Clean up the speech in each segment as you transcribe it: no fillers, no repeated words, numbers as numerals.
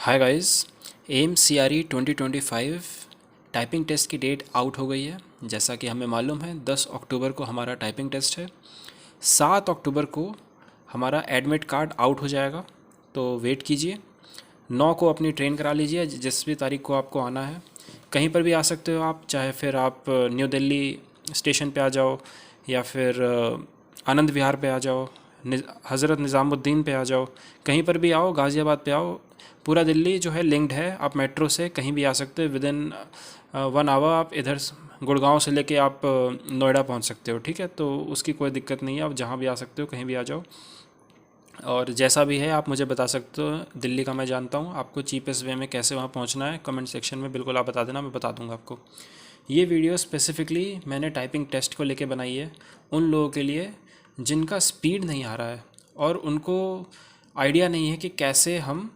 हाय guys. M C R E 2025 typing test की date out हो गई है। जैसा कि हमें मालूम है 10 अक्टूबर को हमारा टाइपिंग टेस्ट है। 7 अक्टूबर को हमारा एडमिट कार्ड आउट हो जाएगा, तो वेट कीजिए। 9 को अपनी ट्रेन करा लीजिए, जिस भी तारीख को आपको आना है। कहीं पर भी आ सकते हो आप, चाहे फिर आप न्यू दिल्ली स्टेशन पे आ जाओ या फिर आनंद विहार पे आ जाओ, हज़रत निज़ामुद्दीन पे आ जाओ, कहीं पर भी आओ, गाज़ियाबाद पे आओ। पूरा दिल्ली जो है लिंक्ड है, आप मेट्रो से कहीं भी आ सकते हो। विद इन 1 आवर आप इधर गुड़गांव से लेके आप नोएडा पहुंच सकते हो। ठीक है, तो उसकी कोई दिक्कत नहीं है, आप जहां भी आ सकते हो, कहीं भी आ जाओ। और जैसा भी है आप मुझे बता सकते हो। दिल्ली का मैं जानता हूँ, आपको चीपेस्ट वे में कैसे वहाँ पहुँचना है कमेंट सेक्शन में बिल्कुल आप बता देना, मैं बता दूँगा आपको। ये वीडियो स्पेसिफ़िकली मैंने टाइपिंग टेस्ट को लेके बनाई है उन लोगों के लिए जिनका स्पीड नहीं आ रहा है और उनको आइडिया नहीं है कि कैसे हम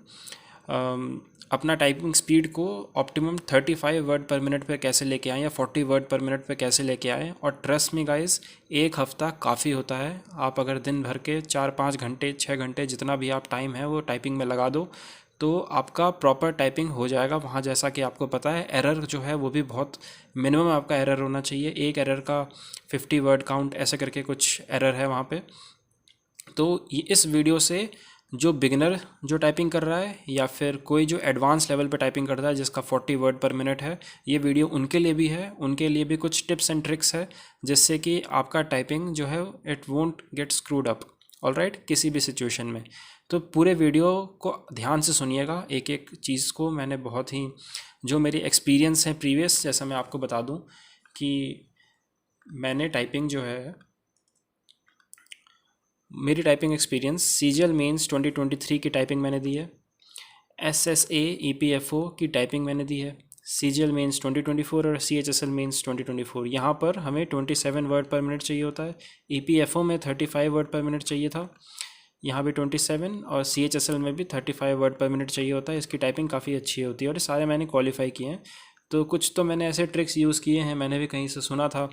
अपना टाइपिंग स्पीड को ऑप्टिमम 35 वर्ड पर मिनट पे कैसे लेके आएँ या 40 वर्ड पर मिनट पे कैसे लेके आएँ। और ट्रस्ट मी गाइस, एक हफ़्ता काफ़ी होता है। आप अगर दिन भर के 4-5 घंटे 6 घंटे जितना भी आप टाइम है वो टाइपिंग में लगा दो, तो आपका प्रॉपर टाइपिंग हो जाएगा वहाँ। जैसा कि आपको पता है, एरर जो है वो भी बहुत मिनिमम आपका एरर होना चाहिए। एक एरर का 50 वर्ड काउंट ऐसे करके कुछ एरर है वहाँ पे। तो ये इस वीडियो से जो बिगिनर जो टाइपिंग कर रहा है या फिर कोई जो एडवांस लेवल पे टाइपिंग करता है जिसका 40 वर्ड पर मिनट है, ये वीडियो उनके लिए भी है। उनके लिए भी कुछ टिप्स एंड ट्रिक्स है जिससे कि आपका टाइपिंग जो है it won't get screwed up. Alright, किसी भी सिचुएशन में। तो पूरे वीडियो को ध्यान से सुनिएगा, एक एक चीज़ को मैंने बहुत ही जो मेरी एक्सपीरियंस है प्रीवियस, जैसा मैं आपको बता दूं कि मैंने टाइपिंग जो है, मेरी typing experience C G L mains 2023 की टाइपिंग मैंने दी है। S S A E P F O की टाइपिंग मैंने दी है। सी जी एल मेन्स 2024 और C H S L mains 2024। यहाँ पर हमें 27 वर्ड पर मिनट चाहिए होता है। ई पी एफ ओ में 35 वर्ड पर मिनट चाहिए था, यहाँ भी 27, और सी एच एस एल में भी 35 वर्ड पर मिनट चाहिए होता है। इसकी टाइपिंग काफ़ी अच्छी होती है और ये सारे मैंने क्वालिफाई किए हैं। तो कुछ तो मैंने ऐसे ट्रिक्स यूज़ किए हैं, मैंने भी कहीं से सुना था,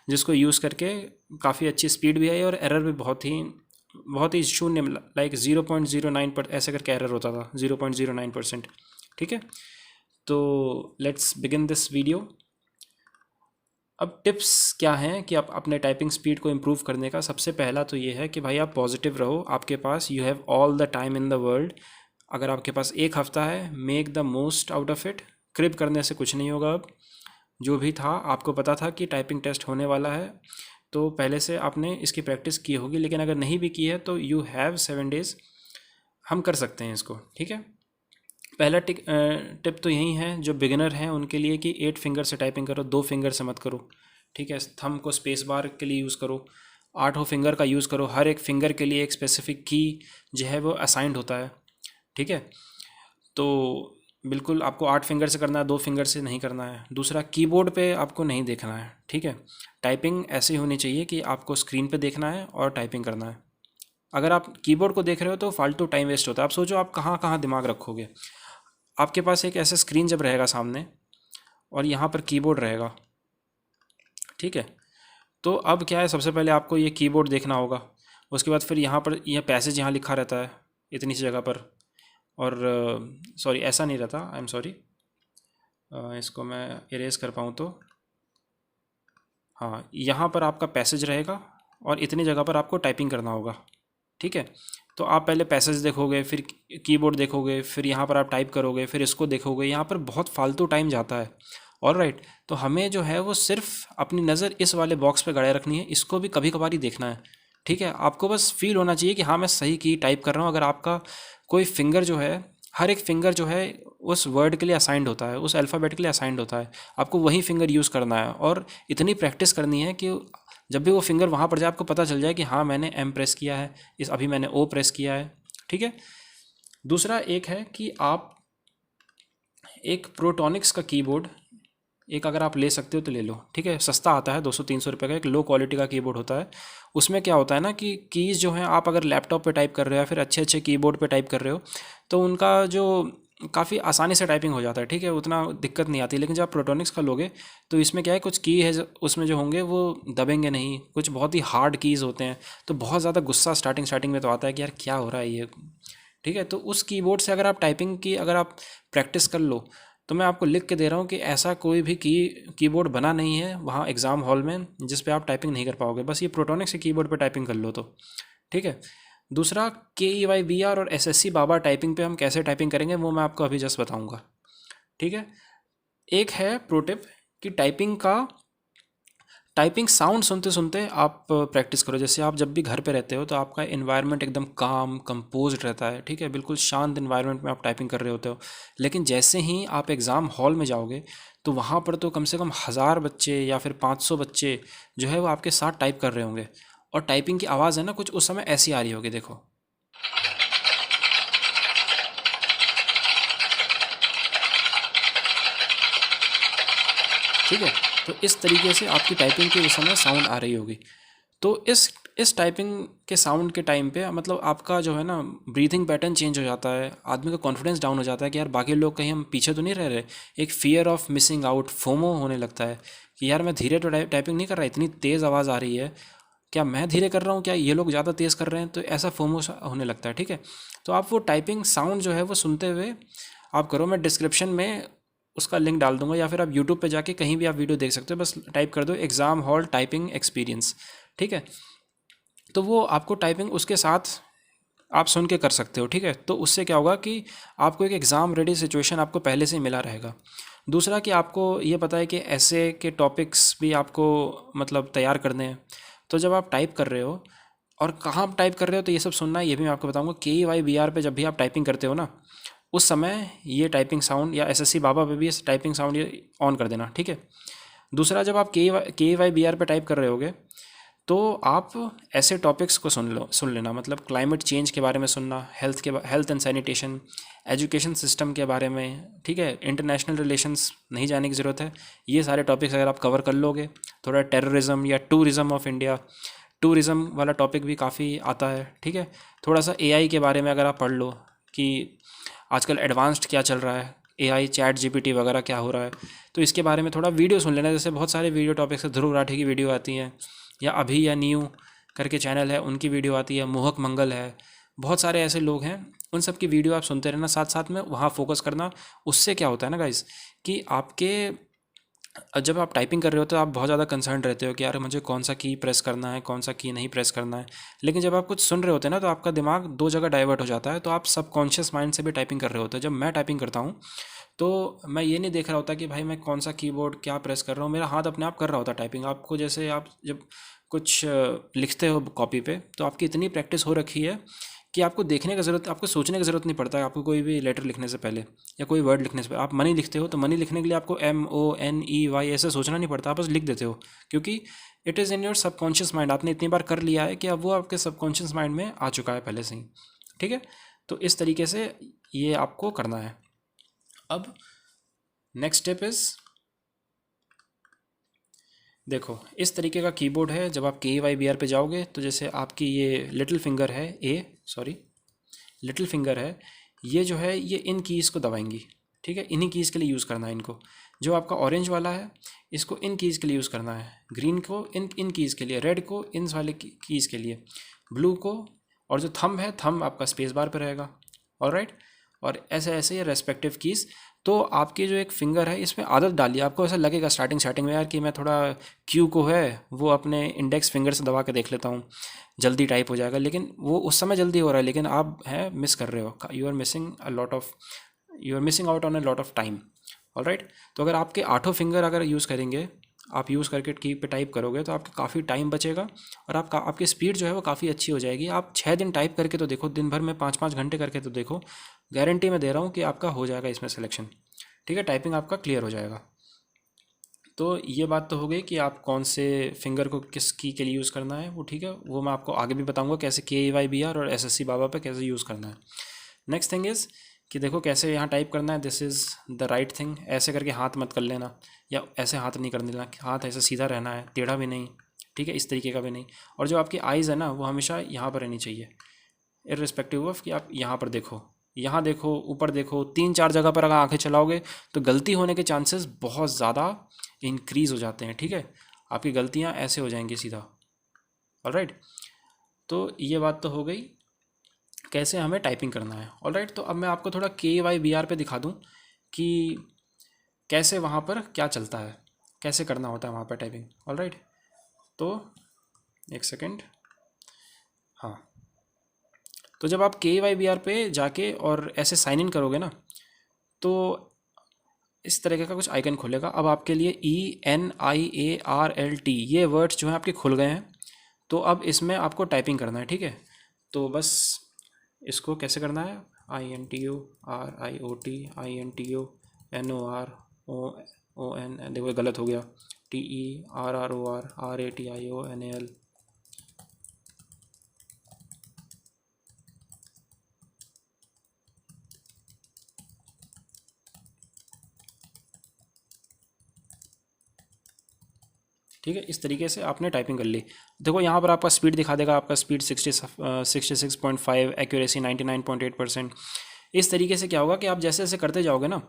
जिसको यूज़ करके काफ़ी अच्छी स्पीड भी आई और एरर भी बहुत ही शून्य, लाइक 0.09 पर ऐसे करके एरर होता था, 0.09%। ठीक है, तो लेट्स बिगिन दिस वीडियो। अब टिप्स क्या हैं कि आप अपने टाइपिंग स्पीड को इम्प्रूव करने का। सबसे पहला तो ये है कि भाई आप पॉजिटिव रहो। आपके पास you have all the time in the world. अगर आपके पास एक हफ़्ता है, make the most out of it. क्रिप करने से कुछ नहीं होगा। अब जो भी था, आपको पता था कि टाइपिंग टेस्ट होने वाला है, तो पहले से आपने इसकी प्रैक्टिस की होगी। लेकिन अगर नहीं भी की है तो यू हैव 7 डेज़, हम कर सकते हैं इसको। ठीक है, पहला टिप तो यही है जो बिगिनर हैं उनके लिए कि 8 फिंगर से टाइपिंग करो, 2 फिंगर से मत करो। ठीक है, थंब को स्पेस बार के लिए यूज़ करो, 8 फिंगर का यूज़ करो। हर एक फिंगर के लिए एक स्पेसिफिक की जो है वो असाइंड होता है। ठीक है, तो बिल्कुल आपको 8 फिंगर से करना है, 2 फिंगर से नहीं करना है। दूसरा, कीबोर्ड पे आपको नहीं देखना है। ठीक है, टाइपिंग ऐसी होनी चाहिए कि आपको स्क्रीन पे देखना है और टाइपिंग करना है। अगर आप कीबोर्ड को देख रहे हो तो फालतू टाइम वेस्ट होता है। आप सोचो आप कहाँ कहाँ दिमाग रखोगे। आपके पास एक ऐसा स्क्रीन जब रहेगा सामने और यहाँ पर कीबोर्ड रहेगा, ठीक है, तो अब क्या है, सबसे पहले आपको ये कीबोर्ड देखना होगा। उसके बाद फिर यहाँ पर यह पैसेज यहाँ लिखा रहता है इतनी सी जगह पर। और सॉरी, ऐसा नहीं रहता, आई एम सॉरी, इसको मैं इरेज कर पाऊँ तो, हाँ, यहाँ पर आपका पैसेज रहेगा और इतनी जगह पर आपको टाइपिंग करना होगा। ठीक है, तो आप पहले पैसेज देखोगे, फिर कीबोर्ड देखोगे, फिर यहाँ पर आप टाइप करोगे, फिर इसको देखोगे। यहाँ पर बहुत फालतू टाइम जाता है। ऑल राइट, तो हमें जो है वो सिर्फ अपनी नज़र इस वाले बॉक्स पे गड़े रखनी है, इसको भी कभी कभार ही देखना है। ठीक है, आपको बस फील होना चाहिए कि हाँ मैं सही की टाइप कर रहा हूँ। अगर आपका कोई फिंगर जो है, हर एक फिंगर जो है उस वर्ड के लिए असाइंड होता है, उस अल्फ़ाबेट के लिए असाइंड होता है, आपको वही फिंगर यूज़ करना है। और इतनी प्रैक्टिस करनी है कि जब भी वो फिंगर वहाँ पर जाए आपको पता चल जाए कि हाँ मैंने एम प्रेस किया है, इस अभी मैंने ओ प्रेस किया है। ठीक है, दूसरा एक है कि आप एक प्रोटोनिक्स का कीबोर्ड एक अगर आप ले सकते हो तो ले लो। ठीक है, सस्ता आता है, 200-300 रुपये का एक लो क्वालिटी का कीबोर्ड होता है। उसमें क्या होता है ना कि कीज़ जो हैं, आप अगर लैपटॉप पे टाइप कर रहे हो या फिर अच्छे अच्छे कीबोर्ड पे टाइप कर रहे हो तो उनका जो काफ़ी आसानी से टाइपिंग हो जाता है। ठीक है, उतना दिक्कत नहीं आती। लेकिन जब आप प्रोटोनिक्स का लोगे तो इसमें क्या है, कुछ की है उसमें जो होंगे वो दबेंगे नहीं, कुछ बहुत ही हार्ड कीज़ होते हैं। तो बहुत ज़्यादा गुस्सा स्टार्टिंग स्टार्टिंग में तो आता है कि यार क्या हो रहा है ये। ठीक है। तो उस कीबोर्ड से अगर आप टाइपिंग की अगर आप प्रैक्टिस कर लो, तो मैं आपको लिख के दे रहा हूँ कि ऐसा कोई भी कीबोर्ड बना नहीं है वहाँ एग्ज़ाम हॉल में जिस पे आप टाइपिंग नहीं कर पाओगे, बस ये प्रोटोनिक्स के कीबोर्ड पे टाइपिंग कर लो तो। ठीक है। दूसरा, KEYBR और SSC बाबा टाइपिंग पे हम कैसे टाइपिंग करेंगे वो मैं आपको अभी जस्ट बताऊँगा। ठीक है। एक है प्रो टिप कि टाइपिंग साउंड सुनते सुनते आप प्रैक्टिस करो। जैसे आप जब भी घर पे रहते हो तो आपका इन्वायरमेंट एकदम काम कंपोज्ड रहता है, ठीक है, बिल्कुल शांत इन्वायरमेंट में आप टाइपिंग कर रहे होते हो। लेकिन जैसे ही आप एग्ज़ाम हॉल में जाओगे तो वहाँ पर तो कम से कम 1000 बच्चे या फिर 500 बच्चे जो है वो आपके साथ टाइप कर रहे होंगे, और टाइपिंग की आवाज़ है ना कुछ उस समय ऐसी आ रही होगी, देखो। ठीक है। तो इस तरीके से आपकी टाइपिंग की उस समय साउंड आ रही होगी। तो इस टाइपिंग के साउंड के टाइम पे मतलब आपका जो है ना ब्रीथिंग पैटर्न चेंज हो जाता है, आदमी का कॉन्फिडेंस डाउन हो जाता है कि यार बाकी लोग कहीं हम पीछे तो नहीं रह रहे। एक fear of missing out, FOMO होने लगता है कि यार मैं धीरे तो टाइपिंग नहीं कर रहा, इतनी तेज़ आवाज़ आ रही है, क्या मैं धीरे कर रहा हूँ, क्या ये लोग ज़्यादा तेज़ कर रहे हैं, तो ऐसा फोमो होने लगता है। ठीक है। तो आप वो टाइपिंग साउंड जो है वो सुनते हुए आप करो। मैं डिस्क्रिप्शन में उसका लिंक डाल दूंगा, या फिर आप यूट्यूब पे जाके कहीं भी आप वीडियो देख सकते हो, बस टाइप कर दो एग्ज़ाम हॉल टाइपिंग एक्सपीरियंस। ठीक है। तो वो आपको टाइपिंग उसके साथ आप सुन के कर सकते हो। ठीक है। तो उससे क्या होगा कि आपको एक एग्ज़ाम रेडी सिचुएशन आपको पहले से ही मिला रहेगा। दूसरा कि आपको ये पता है कि ऐसे के टॉपिक्स भी आपको मतलब तैयार करने हैं। तो जब आप टाइप कर रहे हो और कहाँ आप टाइप कर रहे हो तो ये सब सुनना है, ये भी मैं आपको बताऊंगा। KEYBR पे जब भी आप टाइपिंग करते हो ना उस समय ये टाइपिंग साउंड, या SSC बाबा पे भी ये टाइपिंग साउंड ये ऑन कर देना। ठीक है। दूसरा, जब आप KEYBR पे टाइप कर रहे होगे तो आप ऐसे टॉपिक्स को सुन लेना, मतलब क्लाइमेट चेंज के बारे में सुनना, health and sanitation, education system के बारे में। ठीक है। इंटरनेशनल रिलेशंस नहीं जाने की ज़रूरत है, ये सारे टॉपिक्स अगर आप कवर कर लोगे। थोड़ा टेररिज्म या टूरिज़्म ऑफ इंडिया, टूरिज़्म वाला टॉपिक भी काफ़ी आता है। ठीक है। थोड़ा सा AI के बारे में अगर आप पढ़ लो कि आजकल एडवांस्ड क्या चल रहा है, AI ChatGPT वगैरह क्या हो रहा है, तो इसके बारे में थोड़ा वीडियो सुन लेना। जैसे बहुत सारे वीडियो टॉपिक्स है, ध्रुव राठी की वीडियो आती हैं, या अभी या न्यू करके चैनल है उनकी वीडियो आती है, मोहक मंगल है, बहुत सारे ऐसे लोग हैं, उन सब की वीडियो आप सुनते रहना, साथ साथ में वहाँ फोकस करना। उससे क्या होता है ना गाइस कि आपके जब आप टाइपिंग कर रहे हो तो आप बहुत ज़्यादा कंसर्न रहते हो कि यार मुझे कौन सा की प्रेस करना है, कौन सा की नहीं प्रेस करना है। लेकिन जब आप कुछ सुन रहे होते हैं ना तो आपका दिमाग दो जगह डाइवर्ट हो जाता है, तो आप सबकॉन्शियस माइंड से भी टाइपिंग कर रहे होते हो। जब मैं टाइपिंग करता हूँ तो मैं ये नहीं देख रहा होता कि भाई मैं कौन सा कीबोर्ड क्या प्रेस कर रहा हूँ, मेरा हाथ अपने आप कर रहा होता टाइपिंग। आपको जैसे आप जब कुछ लिखते हो कॉपी पे तो आपकी इतनी प्रैक्टिस हो रखी है कि आपको देखने का ज़रूरत, आपको सोचने की ज़रूरत नहीं पड़ता है। आपको कोई भी लेटर लिखने से पहले या कोई वर्ड लिखने से पहले, आप मनी लिखते हो तो मनी लिखने के लिए आपको MONEY ऐसे सोचना नहीं पड़ता, आप बस लिख देते हो, क्योंकि it is in your subconscious mind. आपने इतनी बार कर लिया है कि अब वो आपके सबकॉन्शियस माइंड में आ चुका है पहले से ही। ठीक है। तो इस तरीके से ये आपको करना है। अब नेक्स्ट स्टेप इज़, देखो इस तरीके का कीबोर्ड है। जब आप KEYBR पे जाओगे तो जैसे आपकी ये लिटिल फिंगर है, लिटिल फिंगर है, ये जो है ये इन कीज़ को दबाएंगी। ठीक है। इन्हीं कीज़ के लिए यूज़ करना है इनको। जो आपका ऑरेंज वाला है इसको इन कीज़ के लिए यूज़ करना है, ग्रीन को इन कीज़ के लिए, रेड को इन वाले कीज़ के लिए, ब्लू को, और जो थंब है थंब आपका स्पेस बार पर रहेगा। ऑलराइट। और ऐसे ऐसे ये रेस्पेक्टिव कीज़। तो आपकी जो एक फिंगर है इसमें आदत डालिए। आपको ऐसा लगेगा स्टार्टिंग में यार कि मैं थोड़ा क्यू को है वो अपने इंडेक्स फिंगर से दबा के देख लेता हूँ, जल्दी टाइप हो जाएगा, लेकिन वो उस समय जल्दी हो रहा है, लेकिन आप हैं मिस कर रहे हो, you are missing out on a lot of time. Alright. तो अगर आपके आठों फिंगर अगर यूज़ करेंगे, आप यूज़ करके की पे टाइप करोगे तो आपका काफ़ी टाइम बचेगा, और आपकी स्पीड जो है वो काफ़ी अच्छी हो जाएगी। आप 6 दिन टाइप करके तो देखो, दिन भर में 5-5 घंटे करके तो देखो, गारंटी मैं दे रहा हूँ कि आपका हो जाएगा इसमें सिलेक्शन। ठीक है। टाइपिंग आपका क्लियर हो जाएगा। तो ये बात तो हो गई कि आप कौन से फिंगर को किस की के लिए यूज़ करना है वो। ठीक है। वो मैं आपको आगे भी बताऊंगा कैसे KEYBR और SSC बाबा पे कैसे यूज़ करना है। नेक्स्ट थिंग इज़ कि देखो कैसे यहाँ टाइप करना है। This is the right thing. ऐसे करके हाथ मत कर लेना, या ऐसे हाथ नहीं कर देना, हाथ ऐसे सीधा रहना है, टेढ़ा भी नहीं। ठीक है। इस तरीके का भी नहीं। और जो आपकी आइज़ है ना वो हमेशा यहाँ पर रहनी चाहिए, इर्रिस्पेक्टिव ऑफ कि आप यहाँ पर देखो, यहाँ देखो, ऊपर देखो, 3-4 जगह पर अगर आंखें चलाओगे तो गलती होने के चांसेस बहुत ज़्यादा इंक्रीज़ हो जाते हैं। ठीक है। आपकी गलतियाँ ऐसे हो जाएंगी सीधा। ऑलराइट। तो ये बात तो हो गई कैसे हमें टाइपिंग करना है। ऑलराइट, तो अब मैं आपको थोड़ा KYBR पे दिखा दूँ कि कैसे वहाँ पर क्या चलता है, कैसे करना होता है वहाँ पर टाइपिंग। ऑलराइट, तो एक सेकेंड। हाँ, तो जब आप KYBR पे जाके और ऐसे साइन इन करोगे ना, तो इस तरीके का कुछ आइकन खुलेगा। अब आपके लिए ENIARLT ये वर्ड्स जो हैं आपके खुल गए हैं। तो अब इसमें आपको टाइपिंग करना है, ठीक है। तो बस इसको कैसे करना है, INTORIOTINTONORON, देखो ये गलत हो गया, TERRORRATIONAL। ठीक है, इस तरीके से आपने टाइपिंग कर ली। देखो यहाँ पर आपका स्पीड दिखा देगा, आपका स्पीड 66.5, एक्यूरेसी 99.8%। इस तरीके से क्या होगा कि आप जैसे जैसे करते जाओगे ना,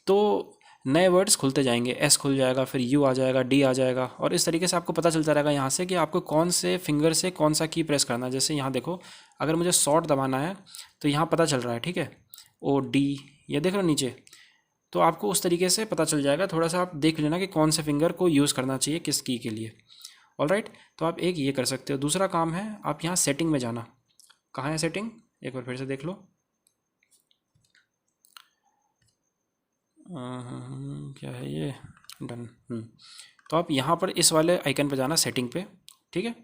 तो नए वर्ड्स खुलते जाएंगे, एस खुल जाएगा, फिर यू आ जाएगा, डी आ जाएगा, और इस तरीके से आपको पता चलता रहेगा यहाँ से कि आपको कौन से फिंगर से कौन सा की प्रेस करना है। जैसे यहाँ देखो, अगर मुझे शॉर्ट दबाना है तो यहाँ पता चल रहा है, ठीक है, OD, ये देख रहे हो नीचे। तो आपको उस तरीके से पता चल जाएगा, थोड़ा सा आप देख लेना कि कौन से फिंगर को यूज़ करना चाहिए किस की के लिए। ऑलराइट, तो आप एक ये कर सकते हो। दूसरा काम है आप यहाँ सेटिंग में जाना। कहाँ है सेटिंग, एक बार फिर से देख लो। क्या है ये, डन। तो आप यहाँ पर इस वाले आइकन पे जाना, सेटिंग पे, ठीक है।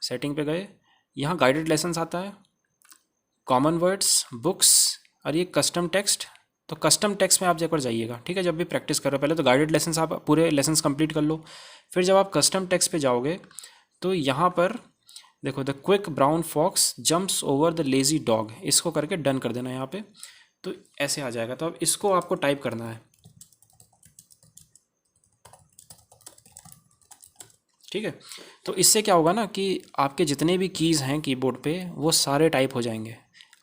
सेटिंग पे गए, यहाँ गाइडेड लेसन्स आता है, कॉमन वर्ड्स, बुक्स, और ये कस्टम टेक्स्ट। तो कस्टम टेक्स्ट में आप एक बार जाइएगा, ठीक है, जब भी प्रैक्टिस करो। पहले तो गाइडेड लेसन्स आप पूरे लेसन्स कंप्लीट कर लो, फिर जब आप कस्टम टेक्स्ट पे जाओगे तो यहाँ पर देखो, the quick brown fox jumps over the lazy dog, इसको करके डन कर देना यहाँ पे। तो ऐसे आ जाएगा। तो अब इसको आपको टाइप करना है, ठीक है। तो इससे क्या होगा ना कि आपके जितने भी कीज़ हैं कीबोर्ड पे वो सारे टाइप हो जाएंगे।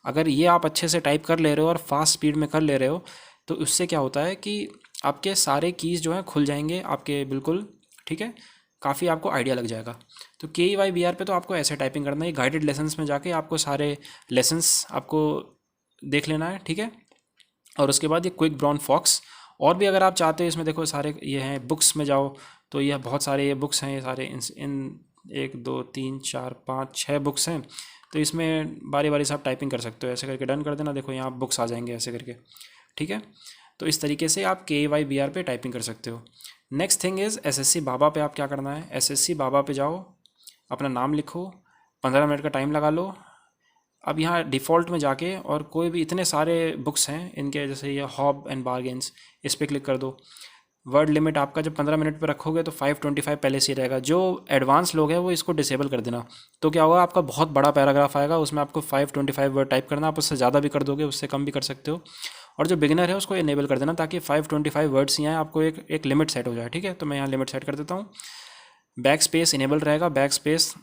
अगर ये आप अच्छे से टाइप कर ले रहे हो और फास्ट स्पीड में कर ले रहे हो, तो उससे क्या होता है कि आपके सारे कीज़ जो हैं खुल जाएंगे आपके, बिल्कुल, ठीक है। काफ़ी आपको आइडिया लग जाएगा। तो KYBR पे तो आपको ऐसे टाइपिंग करना है। गाइडेड लेसन्स में जाके आपको सारे लेसन्स आपको देख लेना है, ठीक है। और उसके बाद ये क्विक ब्राउन फॉक्स, और भी अगर आप चाहते हो इसमें देखो सारे ये हैं, बुक्स में जाओ तो ये बहुत सारे ये बुक्स हैं, ये सारे इन 1 2 3 4 5 6 बुक्स हैं। तो इसमें बारी बारी से आप टाइपिंग कर सकते हो, ऐसे करके डन कर देना। देखो यहाँ बुक्स आ जाएंगे ऐसे करके, ठीक है। तो इस तरीके से आप KYBR पे टाइपिंग कर सकते हो। नेक्स्ट थिंग इज़ SSC बाबा पे आप क्या करना है, SSC बाबा पे जाओ, अपना नाम लिखो, 15 मिनट का टाइम लगा लो। अब यहाँ डिफ़ॉल्ट में जाके, और कोई भी इतने सारे बुक्स हैं इनके, जैसे ये हॉब एंड बार्गेन्स, इस पर क्लिक कर दो। वर्ड लिमिट आपका जब 15 मिनट पर रखोगे तो 525 पहले से ही रहेगा। जो एडवांस लोग हैं वो इसको डिसेबल कर देना। तो क्या होगा, आपका बहुत बड़ा पैराग्राफ आएगा, उसमें आपको 525 वर्ड टाइप करना। आप उससे ज़्यादा भी कर दोगे, उससे कम भी कर सकते हो। और जो बिगिनर है उसको इनेबल कर देना, ताकि 525 वर्ड्स ही आए, आपको एक लिमिट सेट हो जाए, ठीक है। तो मैं यहाँ लिमिट सेट कर देता हूँ। बैक स्पेस इनेबल रहेगा, बैक स्पेस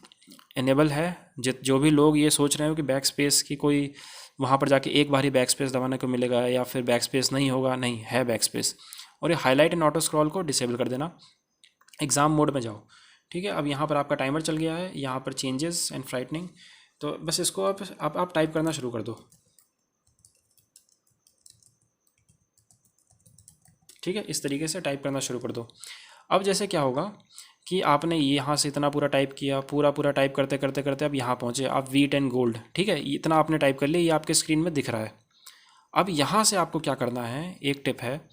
इनेबल है। जो भी लोग ये सोच रहे हो कि बैक स्पेस की कोई वहाँ पर जाके एक बार ही बैक स्पेस दबाने को मिलेगा या फिर बैक स्पेस नहीं होगा, नहीं है बैक स्पेस। और ये हाईलाइट एंड ऑटो स्क्रॉल को डिसेबल कर देना। एग्ज़ाम मोड में जाओ, ठीक है। अब यहाँ पर आपका टाइमर चल गया है, यहाँ पर चेंजेस एंड फ्राइटनिंग। तो बस इसको आप टाइप करना शुरू कर दो, ठीक है। इस तरीके से टाइप करना शुरू कर दो। अब जैसे क्या होगा कि आपने यहाँ से इतना पूरा टाइप किया, पूरा पूरा टाइप करते करते करते अब यहाँ पहुँचे आप, वीट एंड गोल्ड, ठीक है। इतना आपने टाइप कर लिया, ये आपके स्क्रीन में दिख रहा है। अब यहाँ से आपको क्या करना है, एक टिप है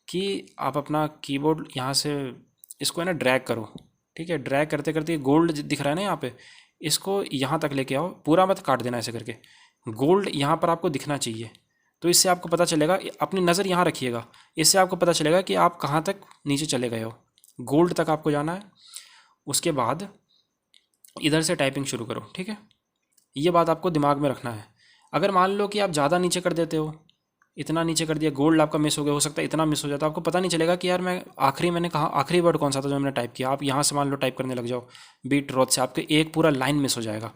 कि आप अपना कीबोर्ड यहाँ से इसको है ना ड्रैग करो, ठीक है। ड्रैग करते करते ये गोल्ड दिख रहा है ना यहाँ पे, इसको यहाँ तक लेके आओ, पूरा मत काट देना ऐसे करके। गोल्ड यहाँ पर आपको दिखना चाहिए। तो इससे आपको पता चलेगा, अपनी नज़र यहाँ रखिएगा, इससे आपको पता चलेगा कि आप कहाँ तक नीचे चले गए हो। गोल्ड तक आपको जाना है। उसके बाद इधर से टाइपिंग शुरू करो, ठीक है। ये बात आपको दिमाग में रखना है। अगर मान लो कि आप ज़्यादा नीचे कर देते हो, इतना नीचे कर दिया, गोल्ड आपका मिस हो गया, हो सकता है इतना मिस हो जाता है, आपको पता नहीं चलेगा कि यार मैंने कहा आखिरी वर्ड कौन सा था जो मैंने टाइप किया। आप यहाँ से मान लो टाइप करने लग जाओ बीट रोथ से, आपके एक पूरा लाइन मिस हो जाएगा,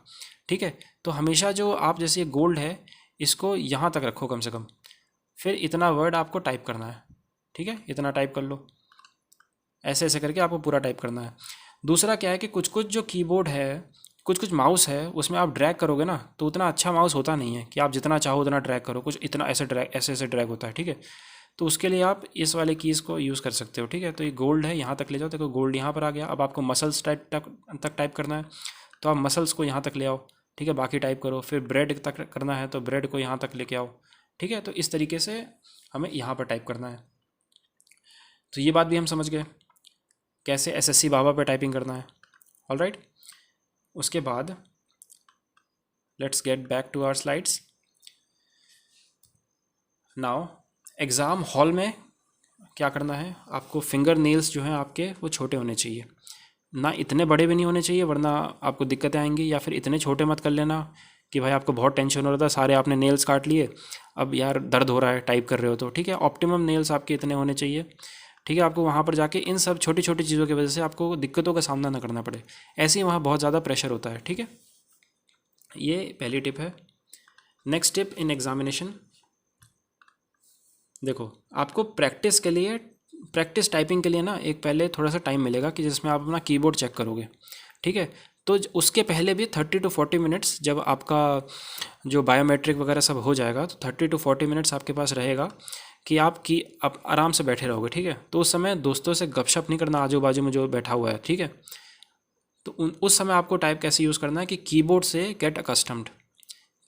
ठीक है। तो हमेशा जो आप जैसे ये गोल्ड है इसको यहाँ तक रखो कम से कम, फिर इतना वर्ड आपको टाइप करना है, ठीक है। इतना टाइप कर लो, ऐसे ऐसे करके आपको पूरा टाइप करना है। दूसरा क्या है कि कुछ कुछ जो कीबोर्ड है कुछ कुछ माउस है उसमें आप ड्रैग करोगे ना तो उतना अच्छा माउस होता नहीं है कि आप जितना चाहो उतना ड्रैग करो, कुछ इतना ऐसे ऐसे ड्रैग होता है, ठीक है। तो उसके लिए आप इस वाले कीज़ को यूज़ कर सकते हो, ठीक है। तो ये गोल्ड है, यहाँ तक ले जाओ, देखो गोल्ड यहाँ पर आ गया। अब आपको मसल्स टाइप तक टाइप करना है तो आप मसल्स को यहाँ तक ले आओ, ठीक है, बाकी टाइप करो। फिर ब्रेड तक करना है तो ब्रेड को यहाँ तक लेके आओ, ठीक है। तो इस तरीके से हमें यहाँ पर टाइप करना है। तो ये बात भी हम समझ गए कैसे एसएससी बाबा पे टाइपिंग करना है। ऑल राइट, उसके बाद let's get back to our slides. Now exam hall में क्या करना है, आपको फिंगर नेल्स जो हैं आपके वो छोटे होने चाहिए, ना इतने बड़े भी नहीं होने चाहिए वरना आपको दिक्कतें आएंगी, या फिर इतने छोटे मत कर लेना कि भाई आपको बहुत टेंशन हो रहा था, सारे आपने नेल्स काट लिए, अब यार दर्द हो रहा है टाइप कर रहे हो तो, ठीक है। ऑप्टिमम नेल्स आपके इतने होने चाहिए, ठीक है। आपको वहाँ पर जाके इन सब छोटी छोटी चीज़ों की वजह से आपको दिक्कतों का सामना ना करना पड़े, ऐसे ही वहाँ बहुत ज़्यादा प्रेशर होता है, ठीक है। ये पहली टिप है। नेक्स्ट टिप इन एग्जामिनेशन, देखो आपको प्रैक्टिस के लिए, प्रैक्टिस टाइपिंग के लिए ना एक पहले थोड़ा सा टाइम मिलेगा कि जिसमें आप अपना कीबोर्ड चेक करोगे, ठीक है। तो उसके पहले भी 30 to 40 मिनट्स, जब आपका जो बायोमेट्रिक वगैरह सब हो जाएगा तो 30 to 40 मिनट्स आपके पास रहेगा कि आप आराम से बैठे रहोगे, ठीक है। तो उस समय दोस्तों से गपशप नहीं करना आजू बाजू में जो बैठा हुआ है, ठीक है। तो उस समय आपको टाइप कैसे यूज़ करना है कि कीबोर्ड से गेट अकस्टम्ड।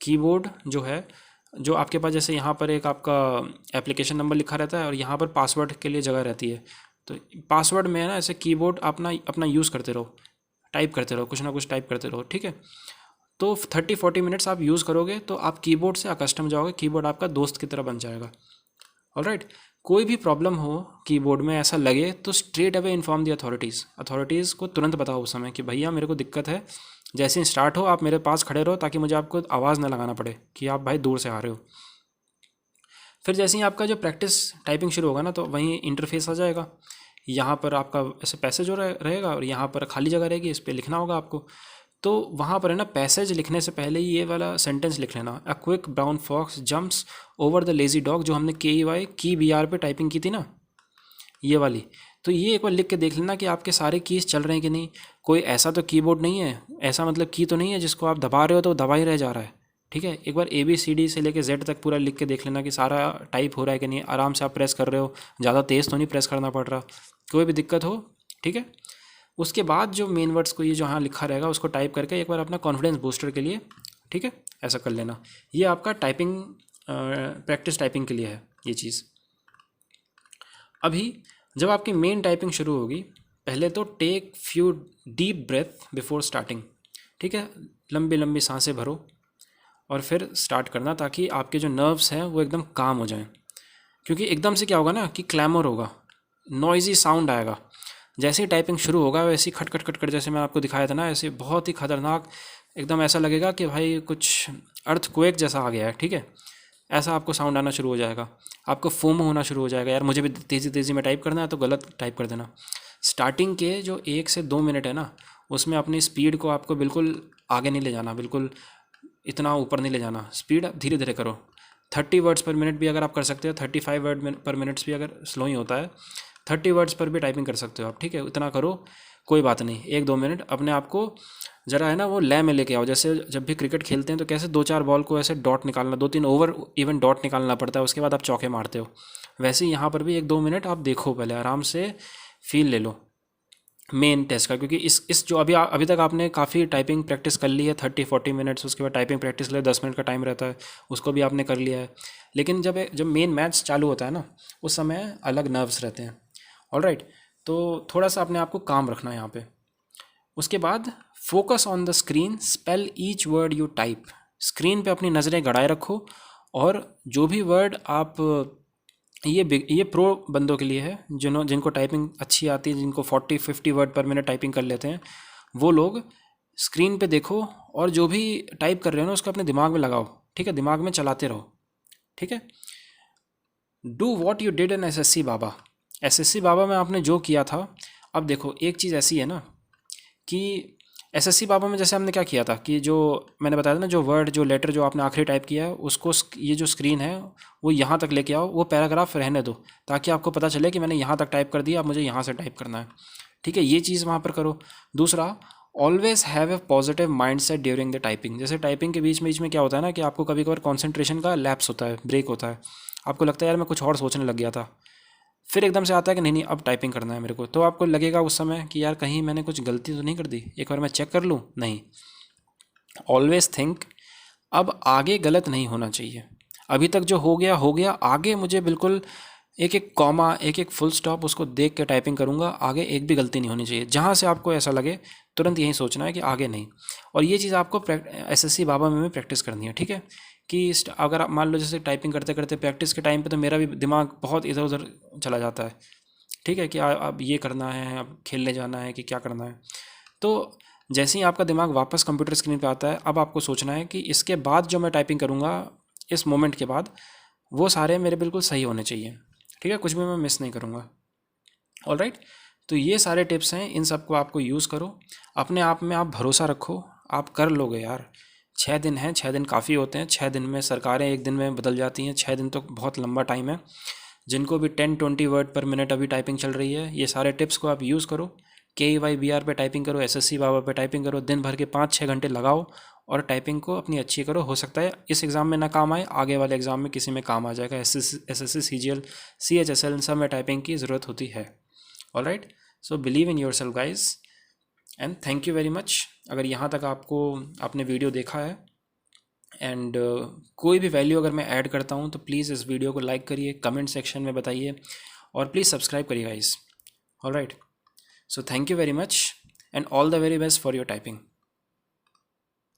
कीबोर्ड जो है, जो आपके पास जैसे यहाँ पर एक आपका एप्लीकेशन नंबर लिखा रहता है और यहाँ पर पासवर्ड के लिए जगह रहती है, तो पासवर्ड में है ना ऐसे कीबोर्ड अपना अपना यूज़ करते रहो, टाइप करते रहो, कुछ ना कुछ टाइप करते रहो, ठीक है। तो 30-40 मिनट्स आप यूज़ करोगे तो आप कीबोर्ड से अकस्टम जाओगे, कीबोर्ड आपका दोस्त की तरह बन जाएगा। ऑलराइट, कोई भी प्रॉब्लम हो कीबोर्ड में ऐसा लगे तो स्ट्रेट अवे इन्फॉर्म दी अथॉरिटीज़, अथॉरिटीज़ को तुरंत बताओ उस समय कि भैया मेरे को दिक्कत है, जैसे ही स्टार्ट हो आप मेरे पास खड़े रहो ताकि मुझे आपको आवाज़ ना लगाना पड़े कि आप भाई दूर से आ रहे हो। फिर जैसे ही आपका जो प्रैक्टिस टाइपिंग शुरू होगा ना तो वहीं इंटरफेस आ जाएगा, यहाँ पर आपका ऐसे पैसेज हो रहेगा और यहाँ पर खाली जगह रहेगी, इस पर लिखना होगा आपको। तो वहाँ पर है ना पैसेज लिखने से पहले ही ये वाला सेंटेंस लिख लेना, a quick brown fox jumps over the lazy dog, जो हमने KEY पे टाइपिंग की थी ना ये वाली। तो ये एक बार लिख के देख लेना कि आपके सारे कीज़ चल रहे हैं कि नहीं, कोई ऐसा तो कीबोर्ड नहीं है, ऐसा मतलब की तो नहीं है जिसको आप दबा रहे हो तो दबा ही रह जा रहा है, ठीक है। एक बार ABCD से लेके Z तक पूरा लिख के देख लेना कि सारा टाइप हो रहा है कि नहीं, आराम से आप प्रेस कर रहे हो, ज़्यादा तेज़ तो नहीं प्रेस करना पड़ रहा, कोई भी दिक्कत हो, ठीक है। उसके बाद जो मेन वर्ड्स को ये जो यहाँ लिखा रहेगा उसको टाइप करके एक बार अपना कॉन्फिडेंस बूस्टर के लिए, ठीक है, ऐसा कर लेना। ये आपका टाइपिंग प्रैक्टिस टाइपिंग के लिए है ये चीज़। अभी जब आपकी मेन टाइपिंग शुरू होगी, पहले तो take few deep breath before starting, ठीक है, लंबी लंबी सांसें भरो और फिर स्टार्ट करना ताकि आपके जो नर्व्स हैं वो एकदम काम हो जाएं। क्योंकि एकदम से क्या होगा ना कि क्लैमर होगा, नॉइजी साउंड आएगा, जैसे ही टाइपिंग शुरू होगा वैसे ही खट खट खट खट, जैसे मैं आपको दिखाया था ना, ऐसे बहुत ही खतरनाक, एकदम ऐसा लगेगा कि भाई कुछ अर्थक्वेक जैसा आ गया है, ठीक है। ऐसा आपको साउंड आना शुरू हो जाएगा, आपको फोमो होना शुरू हो जाएगा, यार मुझे भी तेज़ी तेज़ी में टाइप करना है तो गलत टाइप कर देना। स्टार्टिंग के जो 1 से 2 मिनट है ना उसमें अपनी स्पीड को आपको बिल्कुल आगे नहीं ले जाना, बिल्कुल इतना ऊपर नहीं ले जाना, स्पीड धीरे धीरे करो। 30 वर्ड्स पर मिनट भी अगर आप कर सकते हो, 35 वर्ड पर मिनट्स भी अगर स्लो ही होता है, 30 वर्ड्स पर भी टाइपिंग कर सकते हो आप, ठीक है। इतना करो, कोई बात नहीं, 1-2 मिनट अपने आप को ज़रा है ना वो लय में लेके आओ। जैसे जब भी क्रिकेट खेलते हैं तो कैसे 2-4 बॉल को ऐसे डॉट निकालना, 2-3 ओवर इवन डॉट निकालना पड़ता है, उसके बाद आप चौके मारते हो, वैसे ही यहाँ पर भी 1-2 मिनट आप देखो, पहले आराम से फील ले लो मेन टेस्ट का। क्योंकि इस जो अभी तक आपने काफ़ी टाइपिंग प्रैक्टिस कर ली है 30-40 मिनट्स, उसके बाद टाइपिंग प्रैक्टिस के लिए 10 मिनट का टाइम रहता है, उसको भी आपने कर लिया है। लेकिन जब जब मेन मैच चालू होता है ना उस समय अलग नर्व्स रहते हैं, ऑलराइट। तो थोड़ा सा अपने आप को काम रखना है यहाँ पे। उसके बाद focus on the screen, spell each word you type, screen पे अपनी नज़रें गड़ाए रखो और जो भी वर्ड आप, ये प्रो बंदों के लिए है जिनको टाइपिंग अच्छी आती है, जिनको 40-50 वर्ड पर मिनट टाइपिंग कर लेते हैं, वो लोग स्क्रीन पे देखो और जो भी टाइप कर रहे हो ना उसको अपने दिमाग में लगाओ, ठीक है, दिमाग में चलाते रहो, ठीक है। Do what you did in SSC Baba, SSC बाबा में आपने जो किया था, अब देखो एक चीज़ ऐसी है ना कि SSC बाबा में जैसे हमने क्या किया था कि जो मैंने बताया था ना, जो वर्ड जो लेटर जो आपने आखिरी टाइप किया है उसको ये जो स्क्रीन है वो यहाँ तक लेके आओ, वो पैराग्राफ रहने दो ताकि आपको पता चले कि मैंने यहाँ तक टाइप कर दिया, अब मुझे यहाँ से टाइप करना है, ठीक है। ये चीज़ वहाँ पर करो। दूसरा, always have a positive mind set during the typing. जैसे टाइपिंग के बीच में क्या होता है ना कि आपको कभी कभार कॉन्सेंट्रेशन का लैप्स होता है, ब्रेक होता है, आपको लगता है यार मैं कुछ और सोचने लग गया था, फिर एकदम से आता है कि नहीं नहीं अब टाइपिंग करना है मेरे को, तो आपको लगेगा उस समय कि यार कहीं मैंने कुछ गलती तो नहीं कर दी, एक बार मैं चेक कर लूँ। नहीं, ऑलवेज थिंक अब आगे गलत नहीं होना चाहिए, अभी तक जो हो गया, आगे मुझे बिल्कुल एक एक कॉमा एक एक फुल स्टॉप उसको देख के टाइपिंग करूँगा, आगे एक भी गलती नहीं होनी चाहिए। जहाँ से आपको ऐसा लगे तुरंत यही सोचना है कि आगे नहीं। और ये चीज़ आपको एसएससी बाबा में प्रैक्टिस करनी है, ठीक है। कि अगर आप मान लो जैसे टाइपिंग करते करते प्रैक्टिस के टाइम पे तो मेरा भी दिमाग बहुत इधर उधर चला जाता है, ठीक है, कि अब ये करना है, अब खेलने जाना है कि क्या करना है। तो जैसे ही आपका दिमाग वापस कंप्यूटर स्क्रीन पे आता है, अब आपको सोचना है कि इसके बाद जो मैं टाइपिंग करूँगा इस मोमेंट के बाद, वो सारे मेरे बिल्कुल सही होने चाहिए, ठीक है, कुछ भी मैं मिस नहीं करूँगा। ऑलराइट, तो ये सारे टिप्स हैं, इन सबको आपको यूज़ करो, अपने आप में आप भरोसा रखो, आप कर लोगे यार। 6 दिन हैं, 6 दिन काफ़ी होते हैं, 6 दिन में सरकारें एक दिन में बदल जाती हैं, 6 दिन तो बहुत लंबा टाइम है। जिनको भी 10-20 वर्ड पर मिनट अभी टाइपिंग चल रही है, ये सारे टिप्स को आप यूज़ करो, KEYBR पे टाइपिंग करो, SSC बाबा पे टाइपिंग करो, दिन भर के 5-6 घंटे लगाओ और टाइपिंग को अपनी अच्छी करो। हो सकता है इस एग्ज़ाम में ना काम आए, आगे वाले एग्ज़ाम में किसी में काम आ जाएगा। SSC CGL CHSL इन सब में टाइपिंग की ज़रूरत होती है। Alright, so believe in your self guys and thank you very much. अगर यहाँ तक आपने वीडियो देखा है एंड कोई भी वैल्यू अगर मैं ऐड करता हूँ तो प्लीज़ इस वीडियो को लाइक करिए, कमेंट सेक्शन में बताइए और प्लीज़ सब्सक्राइब करिए guys. Alright, so thank you very much and all the very best for your typing.